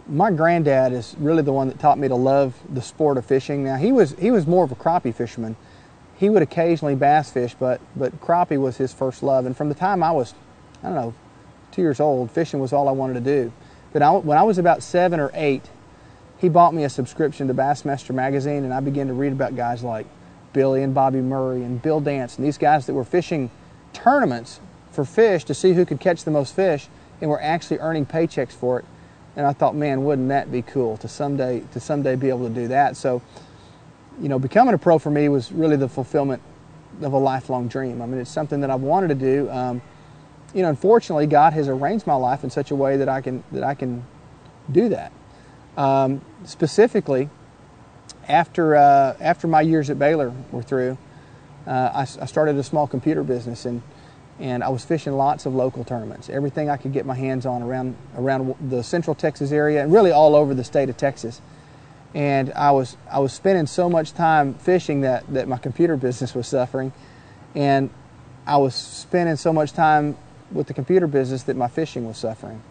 my granddad is really the one that taught me to love the sport of fishing. Now, he was more of a crappie fisherman. He would occasionally bass fish, but crappie was his first love. And from the time I was, I don't know, 2 years old, fishing was all I wanted to do. But when I was about 7 or 8, he bought me a subscription to Bassmaster magazine, and I began to read about guys like Billy and Bobby Murray and Bill Dance, and these guys that were fishing tournaments for fish to see who could catch the most fish, and were actually earning paychecks for it. And I thought, man, wouldn't that be cool to someday be able to do that? So, you know, becoming a pro for me was really the fulfillment of a lifelong dream. I mean, it's something that I've wanted to do. You know, unfortunately, God has arranged my life in such a way that I can do that. Specifically, after my years at Baylor were through, I started a small computer business, and I was fishing lots of local tournaments, everything I could get my hands on around the Central Texas area and really all over the state of Texas. And I was spending so much time fishing that my computer business was suffering, and I was spending so much time with the computer business that my fishing was suffering.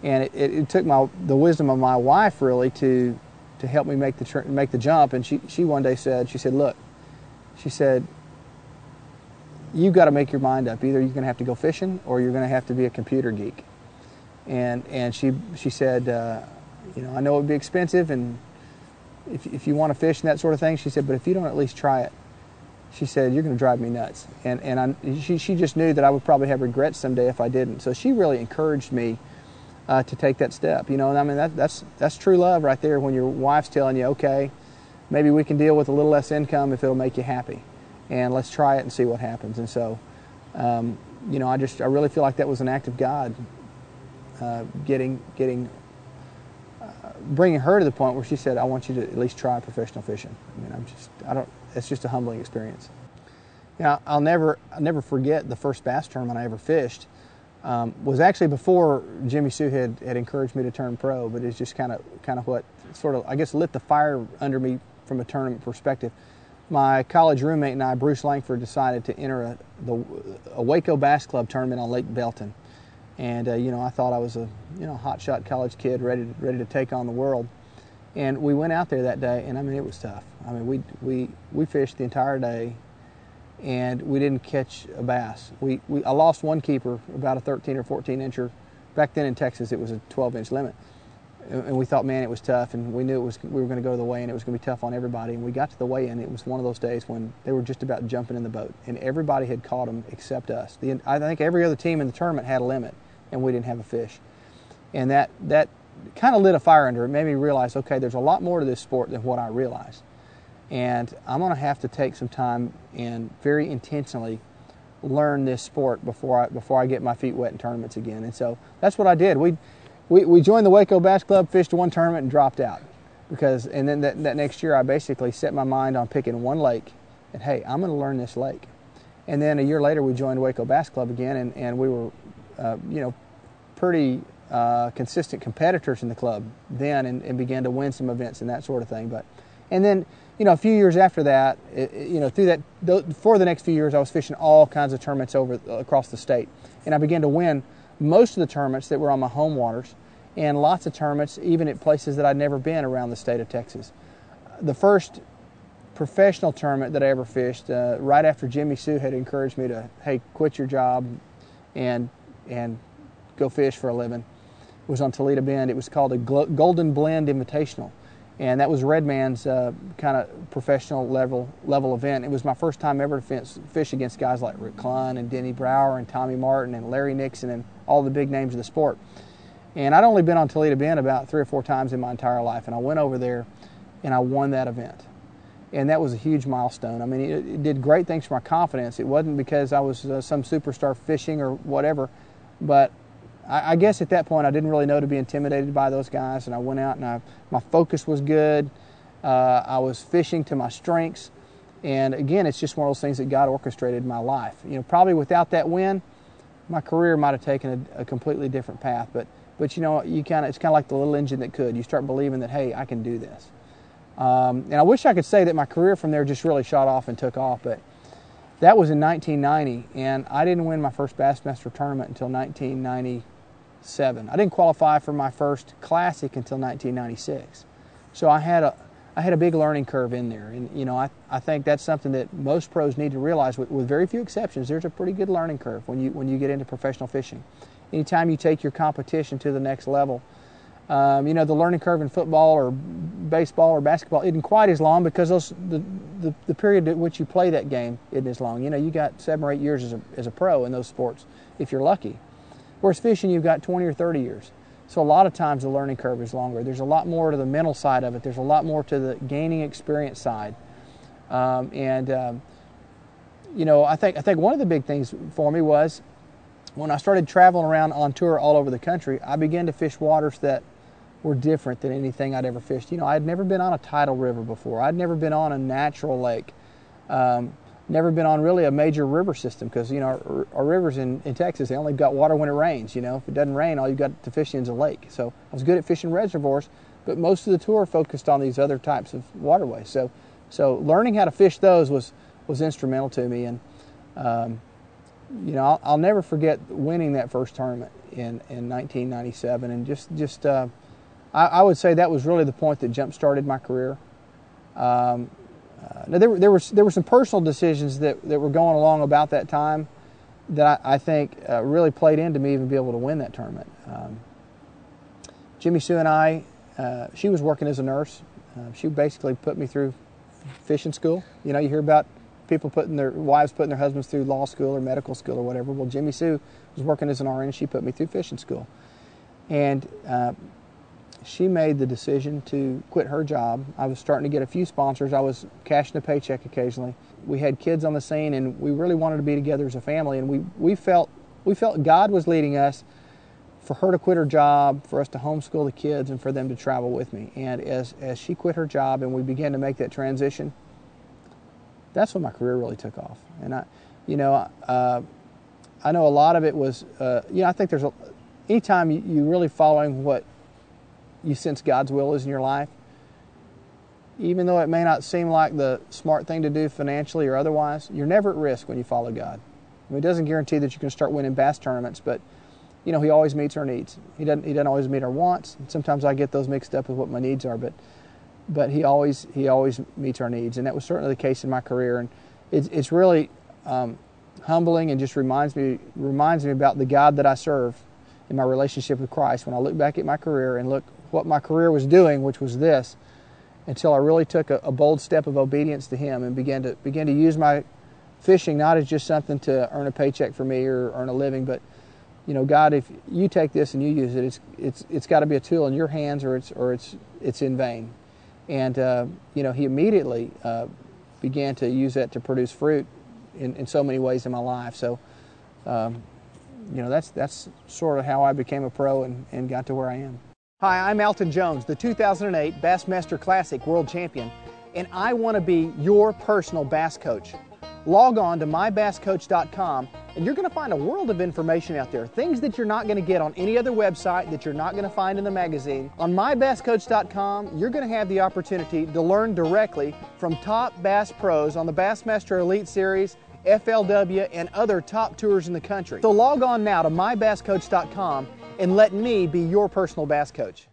And it took the wisdom of my wife really to help me make the jump. And she one day said, look, she said, you've got to make your mind up. Either you're going to have to go fishing or you're going to have to be a computer geek. And she said, you know, I know it would be expensive, and if you want to fish and that sort of thing, she said, but if you don't at least try it, she said, you're going to drive me nuts. And she just knew that I would probably have regrets someday if I didn't. So she really encouraged me to take that step. You know, and I mean, that's true love right there, when your wife's telling you, okay, maybe we can deal with a little less income if it'll make you happy, and let's try it and see what happens. And so, you know, I really feel like that was an act of God, bringing her to the point where she said, I want you to at least try professional fishing. I mean, it's just a humbling experience. You know, I'll never forget the first bass tournament I ever fished. Was actually before Jimmy Sue had encouraged me to turn pro, but it's just kind of what sort of, I guess, lit the fire under me from a tournament perspective. My college roommate and I, Bruce Langford, decided to enter a Waco Bass Club tournament on Lake Belton. And you know, I thought I was a hotshot college kid ready to take on the world. And we went out there that day, and I mean, it was tough. I mean, we fished the entire day, and we didn't catch a bass. I lost one keeper, about a 13 or 14 incher. Back then in Texas, it was a 12-inch limit. And we thought, man, it was tough, and we knew we were going to go to the weigh-in. It was going to be tough on everybody. And we got to the weigh-in. It was one of those days when they were just about jumping in the boat, and everybody had caught them except us. I think every other team in the tournament had a limit, and we didn't have a fish. And that kind of lit a fire under it. Made me realize, okay, there's a lot more to this sport than what I realized. And I'm going to have to take some time and very intentionally learn this sport before I get my feet wet in tournaments again. And so that's what I did. We joined the Waco Bass Club, fished one tournament, and dropped out. And then that next year, I basically set my mind on picking one lake, and hey, I'm going to learn this lake. And then a year later, we joined Waco Bass Club again, and we were, pretty consistent competitors in the club then, and began to win some events and that sort of thing. And then, you know, a few years after that, for the next few years, I was fishing all kinds of tournaments across the state, and I began to win most of the tournaments that were on my home waters, and lots of tournaments even at places that I'd never been around the state of Texas. The first professional tournament that I ever fished, right after Jimmy Sue had encouraged me to, hey, quit your job and go fish for a living, was on Toledo Bend. It was called a Golden Blend Invitational, and that was Redman's kind of professional level event. It was my first time ever to fish against guys like Rick Clunn and Denny Brower and Tommy Martin and Larry Nixon and all the big names of the sport. And I'd only been on Toledo Bend about 3 or 4 times in my entire life, and I went over there and I won that event. And that was a huge milestone. I mean, it did great things for my confidence. It wasn't because I was some superstar fishing or whatever, but I guess at that point I didn't really know to be intimidated by those guys, and I went out and my focus was good. I was fishing to my strengths, and again, it's just one of those things that God orchestrated in my life. You know, probably without that win, my career might have taken a completely different path. But you know, it's kind of like the little engine that could. You start believing that, hey, I can do this. And I wish I could say that my career from there just really shot off and took off, but that was in 1990, and I didn't win my first Bassmaster tournament until 1992. 1997. I didn't qualify for my first Classic until 1996. So I had a big learning curve in there, and you know, I think that's something that most pros need to realize. With very few exceptions, there's a pretty good learning curve when you get into professional fishing. Anytime you take your competition to the next level, you know, the learning curve in football or baseball or basketball isn't quite as long because the period at which you play that game isn't as long. You know, you got 7 or 8 years as a pro in those sports if you're lucky. Whereas fishing, you've got 20 or 30 years. So a lot of times the learning curve is longer. There's a lot more to the mental side of it. There's a lot more to the gaining experience side. You know, I think one of the big things for me was when I started traveling around on tour all over the country, I began to fish waters that were different than anything I'd ever fished. You know, I'd never been on a tidal river before. I'd never been on a natural lake. Never been on really a major river system because, you know, our rivers in Texas, they only got water when it rains. You know, if it doesn't rain, all you've got to fish in is a lake. So I was good at fishing reservoirs, but most of the tour focused on these other types of waterways. So learning how to fish those was instrumental to me. And you know, I'll never forget winning that first tournament in 1997. And I would say that was really the point that jump-started my career. Now there were some personal decisions that were going along about that time that I think really played into me even being able to win that tournament. Jimmy Sue and I, she was working as a nurse. She basically put me through fishing school. You know, you hear about people wives putting their husbands through law school or medical school or whatever. Well, Jimmy Sue was working as an RN and she put me through fishing school. And she made the decision to quit her job. I was starting to get a few sponsors. I was cashing a paycheck occasionally. We had kids on the scene, and we really wanted to be together as a family. And we felt God was leading us for her to quit her job, for us to homeschool the kids, and for them to travel with me. And as she quit her job and we began to make that transition, that's when my career really took off. And I know a lot of it was, you know, I think anytime you're really following what you sense God's will is in your life, even though it may not seem like the smart thing to do financially or otherwise, you're never at risk when you follow God. I mean, it doesn't guarantee that you can start winning bass tournaments, but you know, He always meets our needs. He doesn't always meet our wants. Sometimes I get those mixed up with what my needs are, but He always meets our needs, and that was certainly the case in my career. And it's really humbling and just reminds me about the God that I serve in my relationship with Christ. When I look back at my career and look what my career was doing, which was this, until I really took a bold step of obedience to Him and began to use my fishing not as just something to earn a paycheck for me or earn a living, but you know, God, if you take this and you use it, it's got to be a tool in your hands, or it's in vain. And you know, He immediately began to use that to produce fruit in so many ways in my life. So you know, that's sort of how I became a pro and got to where I am. Hi, I'm Alton Jones, the 2008 Bassmaster Classic World Champion, and I want to be your personal bass coach. Log on to mybasscoach.com and you're going to find a world of information out there, things that you're not going to get on any other website, that you're not going to find in the magazine. On mybasscoach.com, you're going to have the opportunity to learn directly from top bass pros on the Bassmaster Elite Series, FLW, and other top tours in the country. So log on now to mybasscoach.com and let me be your personal bass coach.